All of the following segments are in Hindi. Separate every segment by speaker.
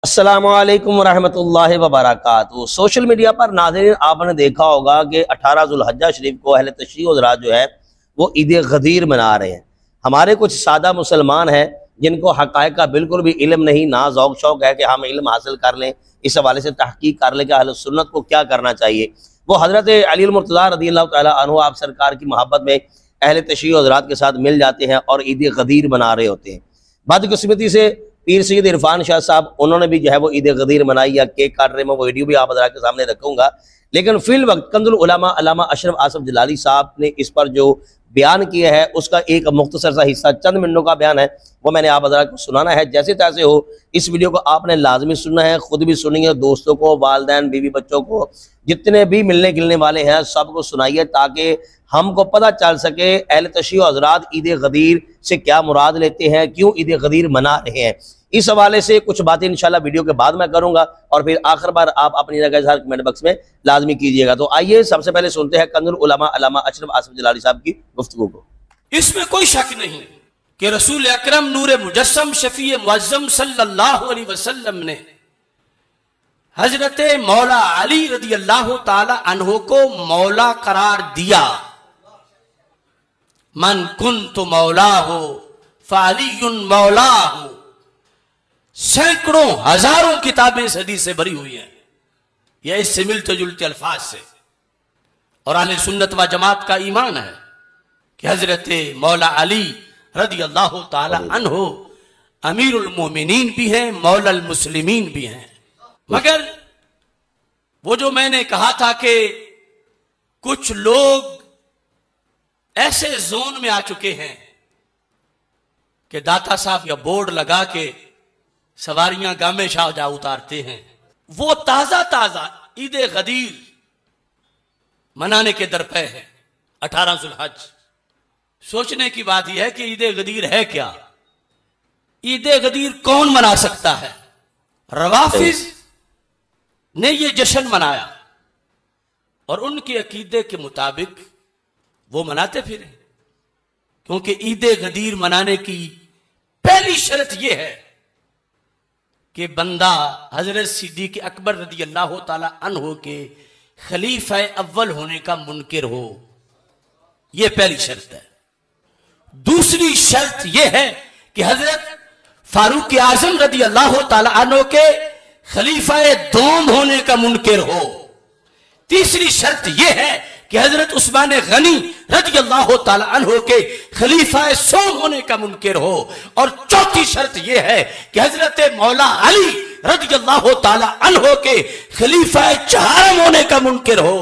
Speaker 1: अस्सलामुअलैकुम वरहमतुल्लाहि वबरकातुहू। सोशल मीडिया पर नाज़रीन आपने देखा होगा कि 18 ज़ुल्हज्जा शरीफ को अहले तशरीह हज़रात जो है वो ईद गदीर मना रहे हैं। हमारे कुछ सादा मुसलमान हैं जिनको हक़ाइक़ का बिल्कुल भी इल्म नहीं, ना ज़ौक़ शौक़ है कि हम इल्म हासिल कर लें, इस हवाले से तहक़ीक़ कर लें कि अहले सुन्नत को क्या करना चाहिए। वो हज़रत अली मुर्तज़ा रज़ियल्लाहु तआला अन्हु आप सरकार की मोहब्बत में अहले तशरीह हज़रात के साथ मिल जाते हैं और ईद गदीर मना रहे होते हैं। बदकिस्मती से पीर सैयद इरफान शाह साहब उन्होंने भी जो है वो ईद गदीर मनाई या केक काट रहे, मैं वो वीडियो भी आप हज़रात के सामने रखूँगा। लेकिन फिल वक्त कंजुल उलमा अल्लामा अशरफ आसफ जलाली साहब ने इस पर जो बयान किया है उसका एक मुख्तसर सा हिस्सा चंद मिनटों का बयान है, वो मैंने आप हज़रात को सुनाना है। जैसे तैसे हो इस वीडियो को आपने लाजमी सुनना है, खुद भी सुनिए, दोस्तों को, वालिदैन, बीवी बच्चों को, जितने भी मिलने गिलने वाले हैं सबको सुनाइए ताकि हमको पता चल सके अहले तशरीह हज़रात ईद गदीर से क्या मुराद लेते हैं, क्यों ईद गदीर मना रहे हैं। इस हवाले से कुछ बातें इंशाल्लाह वीडियो के बाद मैं करूंगा और फिर आखिर बार आप अपनी जगह इज़हार कमेंट बॉक्स में लाजमी कीजिएगा। तो आइए सबसे पहले सुनते हैं कंजुल उलमा अल्लामा अशरफ आसफ जलाली साहब की गुफ्तगू को।
Speaker 2: इसमें कोई शक नहीं कि रसूल अकरम नूर मुजस्सम शफी मुअज्जम सल्लल्लाहु अलैहि वसल्लम ने हजरत मौला अली रदियल्लाहु ताला अन्हु को मौला करार दिया। मन कुन्तु मौला हो फ़अलियुन मौला हो। सैकड़ों हजारों किताबें इस हदीस से भरी हुई हैं, यह इससे मिलते जुलते अल्फाज से। और अहले सुन्नत व जमात का ईमान है कि हजरत मौला अली रदियल्लाहु ताला अन्हु अमीरुल मोमिनीन भी हैं, मौलल मुस्लिमीन भी हैं। मगर वो जो मैंने कहा था कि कुछ लोग ऐसे जोन में आ चुके हैं कि दाता साहब या बोर्ड लगा के सवारियां गामे शाह जा उतारते हैं, वो ताजा ताजा ईद गदीर मनाने के दरपे है 18 ज़ुल्हज्ज। सोचने की बात यह है कि ईद गदीर है क्या, ईद गदीर कौन मना सकता है। रवाफिज ने यह जश्न मनाया और उनके अकीदे के मुताबिक वो मनाते फिरे, क्योंकि ईद गदीर मनाने की पहली शर्त यह है कि बंदा हजरत सिद्दीक़ अकबर रदियल्लाहु ताला अन्हु के खलीफा अव्वल होने का मुनकिर हो, यह पहली शर्त है। दूसरी शर्त यह है कि हजरत फारूक आजम रदियल्लाहु ताला अन्हु के खलीफा दोम होने का मुनकिर हो। तीसरी शर्त यह है कि हजरत उस्मान गनी रदियल्लाहु ताला अन्हु के खलीफा सोम होने का मुनकिर हो। और चौथी शर्त यह है कि हजरत मौला अली रदियल्लाहु ताला अन्हु के खलीफा चहारम होने का मुनकिर हो।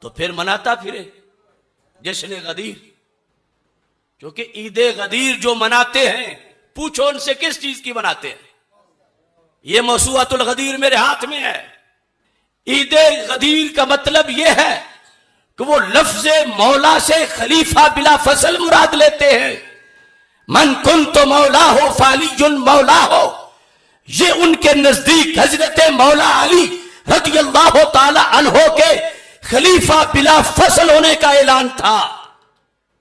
Speaker 2: तो फिर मनाता फिरे जश्न गदीर, क्योंकि ईद गदीर जो मनाते हैं पूछो उनसे किस चीज की मनाते हैं। यह मौसूअतुल गदीर मेरे हाथ में है। ईद गदीर का मतलब यह है कि वो लफ्ज मौला से खलीफा बिला फसल मुराद लेते हैं। मन कुन्तु मौला हो फ़अलियुन मौला हो, ये उनके नजदीक हजरत मौला अली रदियल्लाहु ताला अन्हु के खलीफा बिला फसल होने का ऐलान था।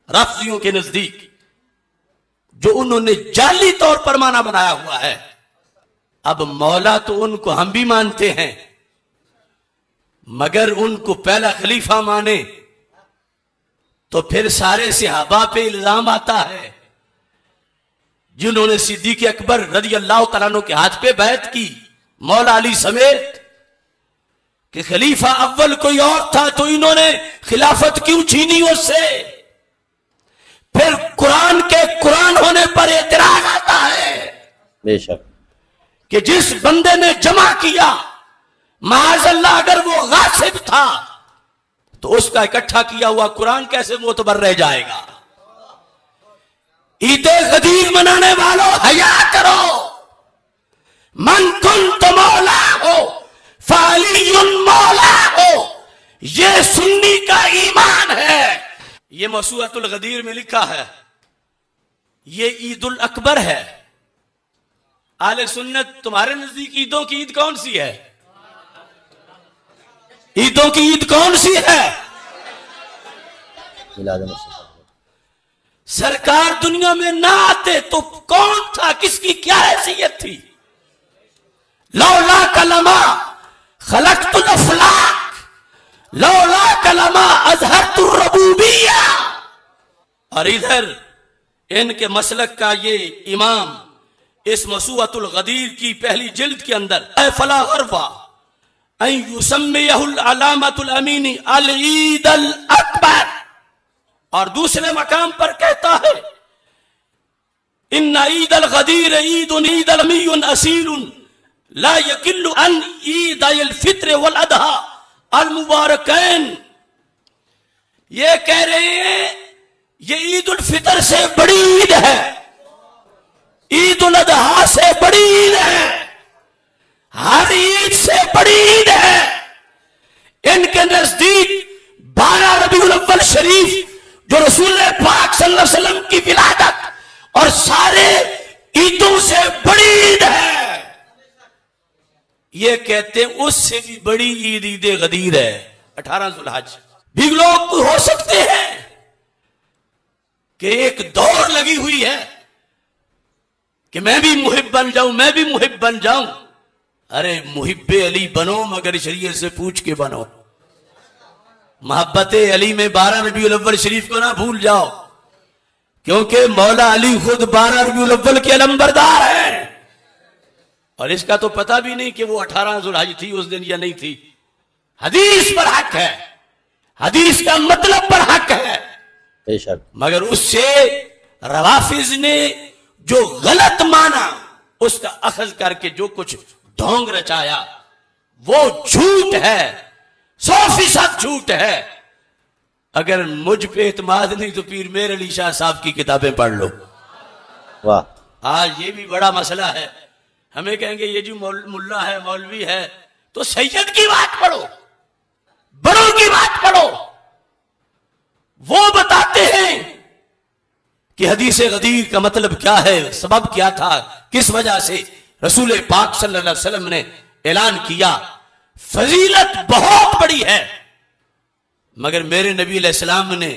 Speaker 2: राफियों के नजदीक जो उन्होंने जाली तौर पर माना बनाया हुआ है। अब मौला तो उनको हम भी मानते हैं, मगर उनको पहला खलीफा माने तो फिर सारे सहाबा पे इल्जाम आता है जिन्होंने सिद्दीक़ अकबर रदियल्लाहु तआला अन्हु के हाथ पे बैत की, मौला अली समेत, कि खलीफा अव्वल कोई और था तो इन्होंने खिलाफत क्यों छीनी उससे। फिर कुरान के कुरान होने पर एतराज आता है
Speaker 1: बेशक
Speaker 2: कि जिस बंदे ने जमा किया, माअज़ल्लाह अगर वो गासिब था तो उसका इकट्ठा किया हुआ कुरान कैसे मोतबर रह जाएगा। ईद गदीर मनाने वालों हया करो। मन कुन्तु मौला हो फ़अलियुन मौला हो, ये सुन्नी का ईमान है। ये मौसूअतुल गदीर में लिखा है, ये ईदुल अकबर है। आले सुन्नत तुम्हारे नजदीक ईदों की ईद कौन सी है? ईदों की ईद कौन सी है? सरकार दुनिया में ना आते तो कौन था, किसकी क्या हैसियत थी? लौला कलमा खलक़तुल अफ़लाक, लौला कलमा अज़हरतुर रबूबिय्या। और इधर इनके मसलक का ये इमाम इस मसूअतुल गदीर की पहली जिल्द के अंदर फला गरवा अन युसम्मियहुल अलामतुल अमीनी अल ईद अल अकबर, और दूसरे मकाम पर कहता है इन्ना ईद अल गदीर ईदुन ईद अल अमीयुन असीलुन ला यकिल्लु अन ईद अल फित्र वल अदहा अल मुबारकैन। ये कह रहे हैं ये ईद उल फितर से बड़ी ईद है, ईद उल अदहा से बड़ी ईद है, हर ईद से बड़ी ईद है। इनके नजदीक 12 रबीउल अव्वल शरीफ जो रसूल पाक सल्लल्लाहु अलैहि वसल्लम की विलादत और सारे ईदों से बड़ी ईद है। ये कहते हैं उससे भी बड़ी ईद ईद गदीर है 18 ज़ुल्हज। भी लोग हो सकते हैं कि एक दौड़ लगी हुई है कि मैं भी मुहिब बन जाऊं, मैं भी मुहिब बन जाऊं। अरे मुहिब्बे अली बनो मगर शरीयत से पूछ के बनो। मोहब्बत अली में 12 रबीउल अव्वल शरीफ को ना भूल जाओ, क्योंकि मौला अली खुद 12 रबीउल अव्वल के अलंबरदार हैं। और इसका तो पता भी नहीं कि वो 18 ज़ुल्हज थी उस दिन या नहीं थी। हदीस पर हक है, हदीस का मतलब पर हक है, मगर उससे रवाफिज ने जो गलत माना उसका अखज करके जो कुछ ढोंग रचाया वो झूठ है, 100% झूठ है। अगर मुझ पे एतमाद नहीं तो पीर मेर अली शाह साहब की किताबें पढ़ लो। वाह, आज ये भी बड़ा मसला है। हमें कहेंगे ये जो मुल्ला है मौलवी है तो सैयद की बात पढ़ो, बड़ों की बात पढ़ो। वो बताते हैं कि हदीस गदीर का मतलब क्या है, सबब क्या था, किस वजह से रसूल पाक सल्लल्लाहु अलैहि वसल्लम ने ऐलान किया। फजीलत बहुत बड़ी है, मगर मेरे नबी अलैहिस्सलाम ने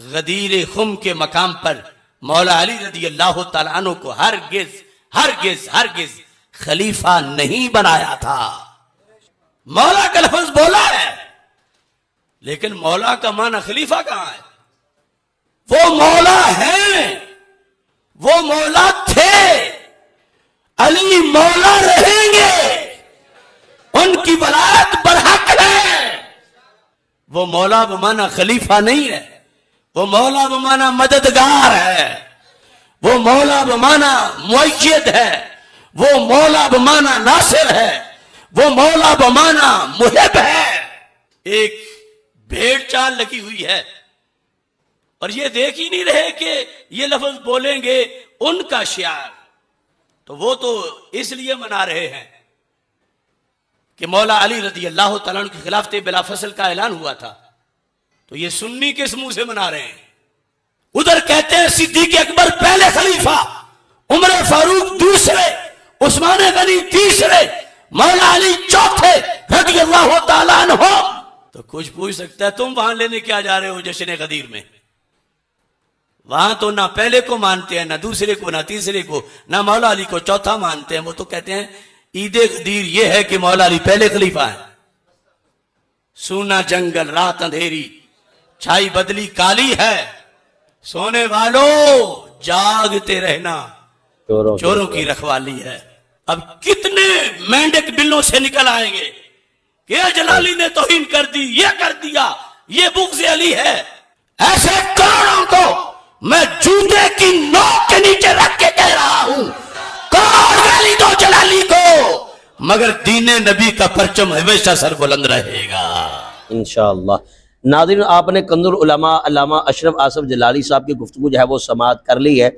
Speaker 2: गदीर खुम के मकाम पर मौला अली रज़ी अल्लाह तआला अन्हु को हरगिज़ हरगिज़ हरगिज़ खलीफा नहीं बनाया था। मौला का लफ्ज़ बोला है, लेकिन मौला का माना खलीफा कहां है? वो मौला है, वो मौला थे, अली मौला रहेंगे, उनकी वलायत बरहक है। वो मौला बमाना खलीफा नहीं है, वो मौला बमाना मददगार है, वो मौला बमाना मुअय्यद है, वो मौला बमाना नासिर है, वो मौला बमाना मुहिब है। एक भेड़ चाल लगी हुई है और ये देख ही नहीं रहे कि ये लफ्ज बोलेंगे उनका शियार, तो वो तो इसलिए मना रहे हैं कि मौला अली रज़ी अल्लाह तआला के खिलाफ बिला फसल का ऐलान हुआ था, तो ये सुन्नी किस मुंह से मना रहे हैं? उधर कहते हैं सिद्दीक़ अकबर पहले खलीफा, उमर फारूक दूसरे, उस्मान गनी तीसरे, मौला अली चौथे रज़ी अल्लाह तआला अन्हु। तो कुछ पूछ सकता है तुम वहां लेने क्या जा रहे हो जश्न गदीर में? वहां तो ना पहले को मानते हैं, ना दूसरे को, ना तीसरे को, ना मौला अली को चौथा मानते हैं। वो तो कहते हैं ईद गदीर ये है कि मौला अली पहले खलीफा है। सूना जंगल रात अंधेरी, छाई बदली काली है, सोने वालों जागते रहना, चोरों की रखवाली है। अब कितने मेंढक बिलों से निकल आएंगे कि जलाली ने तौहीन कर दी, ये कर दिया, ये बुग़्ज़ अली है। ऐसे करोड़ों को मैं जूते की नोक के नीचे रख के कह रहा हूं, कौन गाली दो जलाली को, मगर दीने नबी का परचम हमेशा सर बुलंद रहेगा
Speaker 1: इंशाअल्लाह। नाज़रीन, आपने कंज़ुल उलमा अल्लामा अशरफ आसफ जलाली साहब की गुफ्तगू जो है वो समाअत कर ली है,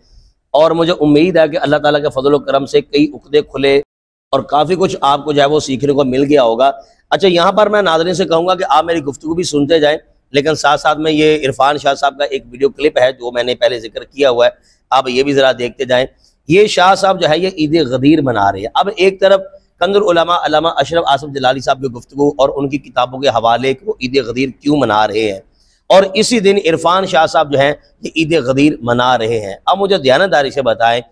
Speaker 1: और मुझे उम्मीद है कि अल्लाह ताला के फजल व करम से कई उक़दे खुले और काफ़ी कुछ आपको जो है वो सीखने को मिल गया होगा। अच्छा, यहाँ पर मैं नाज़रीन से कहूँगा कि आप मेरी गुफ्तगू भी सुनते जाएँ, लेकिन साथ साथ में ये इरफान शाह साहब का एक वीडियो क्लिप है जो मैंने पहले जिक्र किया हुआ है, आप ये भी ज़रा देखते जाएँ। ये शाह साहब जो है ये ईद गदीर मना रहे हैं। अब एक तरफ कंज़ुल उलमा अल्लामा अशरफ आसफ जलाली साहब की गुफ्तगू और उनकी किताबों के हवाले कि वो ईद गदीर क्यों मना रहे हैं, और इसी दिन इरफान शाह साहब जो हैं ये ईद गदीर मना रहे हैं। अब मुझे दयानतदारी से बताएं,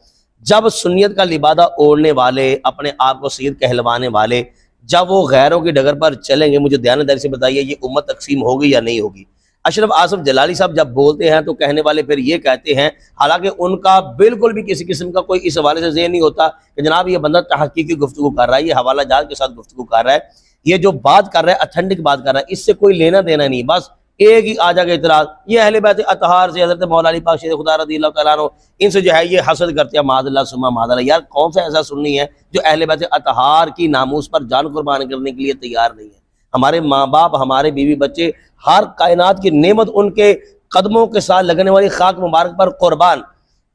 Speaker 1: जब सुन्नियत का लिबादा ओढ़ने वाले, अपने आप को सैयद कहलवाने वाले, जब वो गैरों की डगर पर चलेंगे, मुझे ध्यानदारी से बताइए ये उम्मत तकसीम होगी या नहीं होगी। अशरफ आसफ जलाली साहब जब बोलते हैं तो कहने वाले फिर ये कहते हैं, हालांकि उनका बिल्कुल भी किसी किस्म का कोई इस हवाले से ज़हन नहीं होता कि जनाब ये बंदा तहकीकी गुफ्तगू कर रहा है, ये हवाला जात के साथ गुफ्तगू कर रहा है, ये जो बात कर रहा है अथेंटिक बात कर रहा है, इससे कोई लेना देना नहीं, बस एक ही आ जाएगा इतराज, ये अहले बैत अतहार से हज़रत मौला अली पाक शेर खुदा रज़ियल्लाहु तआला अन्हु इनसे जो है ये हसद करते हैं, माज़अल्लाह सुम्मा माज़अल्लाह। यार कौन सा ऐसा सुन्नी है जो अहले बैत अतहार की नामूस पर जान कुर्बान करने के लिए तैयार नहीं है। हमारे माँ बाप, हमारे बीवी बच्चे, हर कायनात की नेमत उनके कदमों के साथ लगने वाली खाक मुबारक पर कुर्बान,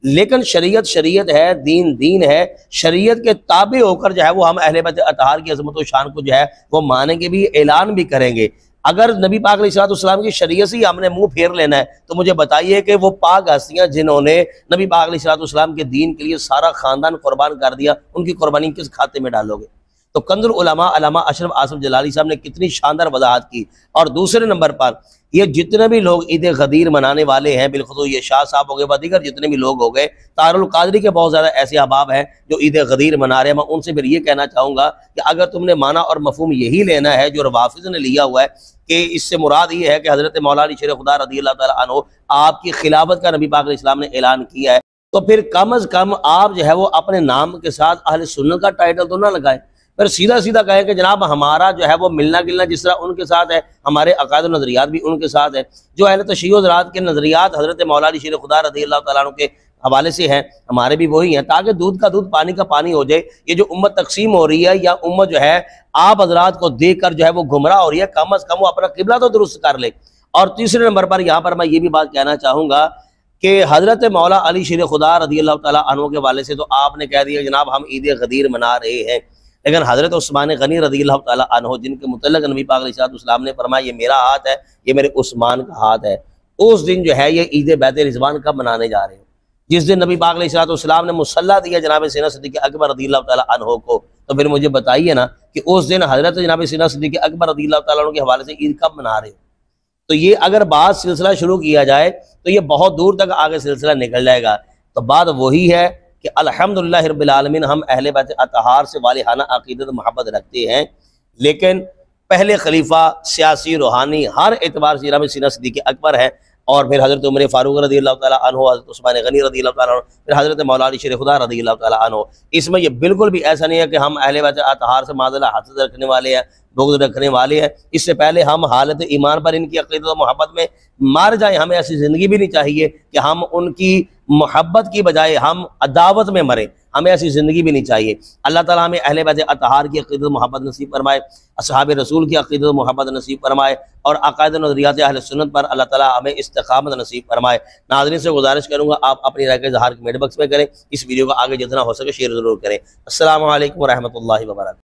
Speaker 1: लेकिन शरीयत शरीयत है, दीन दीन है, शरीयत के ताबे होकर जो है वो हम अहले बैत अतहार की अज़मत व शान को जो है वो मानेंगे भी, ऐलान भी करेंगे। अगर नबी पाक अलैहिस्सलाम की शरीयत से ही हमने मुंह फेर लेना है तो मुझे बताइए कि वो पाक हस्तियां जिन्होंने नबी पाक अलैहिस्सलाम के दीन के लिए सारा खानदान कुर्बान कर दिया, उनकी कुर्बानी किस खाते में डालोगे। तो कंजुल उलमा अल्लामा अशरफ आसफ जलाली साहब ने कितनी शानदार वजाहत की। और दूसरे नंबर पर ये जितने भी लोग ईद गदीर मनाने वाले हैं, बिलखुसूस ये शाह साहब हो गए, वदीगर जितने भी लोग हो गए, तारुल कादरी के बहुत ज़्यादा ऐसे अहबाब हैं जो ईद गदीर मना रहे हैं, मैं उनसे फिर ये कहना चाहूँगा कि अगर तुमने माना और मफहूम यही लेना है जो रवाफिज़ ने लिया हुआ है कि इससे मुराद ये है कि हज़रत मौला अली शेर खुदा रज़ियल्लाहु तआला अन्हु आपकी खिलाफत का नबी पाक अलैहिस्सलाम ने ऐलान किया है, तो फिर कम अज़ कम आप जो है वो अपने नाम के साथ अहले सुन्नत का टाइटल तो ना लगाएं, फिर सीधा सीधा कहें कि जनाब हमारा जो है वो मिलना गिलना जिस तरह उनके साथ है, हमारे अकायद नज़रियात भी उनके साथ है, जो अहले तशय्युअ ज़राअत के नज़रियात हज़रत मौला अली शेर खुदा रज़ियल्लाहु तआला अन्हु के हवाले से हैं, हमारे भी वही हैं, ताकि दूध का दूध पानी का पानी हो जाए। ये जो उम्मत तकसीम हो रही है या उम्मत जो है आप हजरात को देख कर जो है वो गुमराह हो रही है, कम अज़ कम वो अपना किबला तो दुरुस्त कर ले। और तीसरे नंबर पर यहाँ पर मैं ये भी बात कहना चाहूँगा कि हज़रत मौला अली शेर खुदा रज़ियल्लाहु तआला अन्हु के हवाले से तो आपने कह दिया जनाब हम ईद गदीर मना रहे हैं, लेकिन हज़रत उस्मान गनी रज़ियल्लाहु तआला अन्हु जिनके मुतल्लिक़ नबी पाक अलैहिस्सलाम ने फरमाया ये मेरा हाथ है, ये मेरे उस्मान का हाथ है, उस दिन जो है ये ईद बैत रिज़वान कब मनाने जा रहे हैं, जिस दिन नबी पाक अलैहिस्सलाम ने मुसल्ला दिया जनाब सीना सिद्दीक़ अकबर रज़ियल्लाहु तआला अन्हु को, तो फिर मुझे बताइए ना कि उस दिन हज़रत जनाब सीना सिद्दीक़ अकबर रज़ियल्लाहु तआला अन्हु के हवाले से ईद कब मना रहे हो। तो ये अगर बात सिलसिला शुरू किया जाए तो ये बहुत दूर तक आगे सिलसिला निकल जाएगा। तो बात वही है कि अल्हम्दुलिल्लाह रब्बिल आलमीन हम अहले बैत अतहार से वालिहाना अक़ीदत मोहब्बत रखते हैं, लेकिन पहले खलीफा सियासी रूहानी हर एतबार से जनाब सीना सिद्दीक़ अकबर है, और फिर हज़रत उमर फ़ारूक रज़ियल्लाहु तआला अन्हु, हज़रत उस्मान गनी रज़ियल्लाहु तआला अन्हु, फिर हज़रत मौला अली शेर खुदा रज़ियल्लाहु तआला अन्हु। इसमें यह बिल्कुल भी ऐसा नहीं है कि हम अहले बैत अतहार से माज़अल्लाह हसद रखने वाले हैं, बुग़्ज़ रखने वाले हैं। इससे पहले हम हालत ईमान पर इनकी अक़ीदत और मोहब्बत में मार जाएँ। हमें ऐसी ज़िंदगी भी नहीं चाहिए कि हम उनकी मोहब्बत की बजाय हम अदावत में मरें, हमें ऐसी ज़िंदगी भी नहीं चाहिए। अल्लाह ताला हमें अहले बैत अतहार की अक़ीदत मोहब्बत नसीब फरमाए, असहाब रसूल की अक़ीदत मोहब्बत नसीब फरमाए, और अक़ायद नज़रियात अहले सुन्नत पर अल्लाह ताला हमें इस्तिक़ामत नसीब फरमाए। नाज़रीन से गुजारिश करूँगा आप अपनी राय का इज़हार कमेंट बॉक्स में करें, इस वीडियो को आगे जितना हो सके शेयर ज़रूर करें। अस्सलामु अलैकुम व रहमतुल्लाहि व बरकातहू।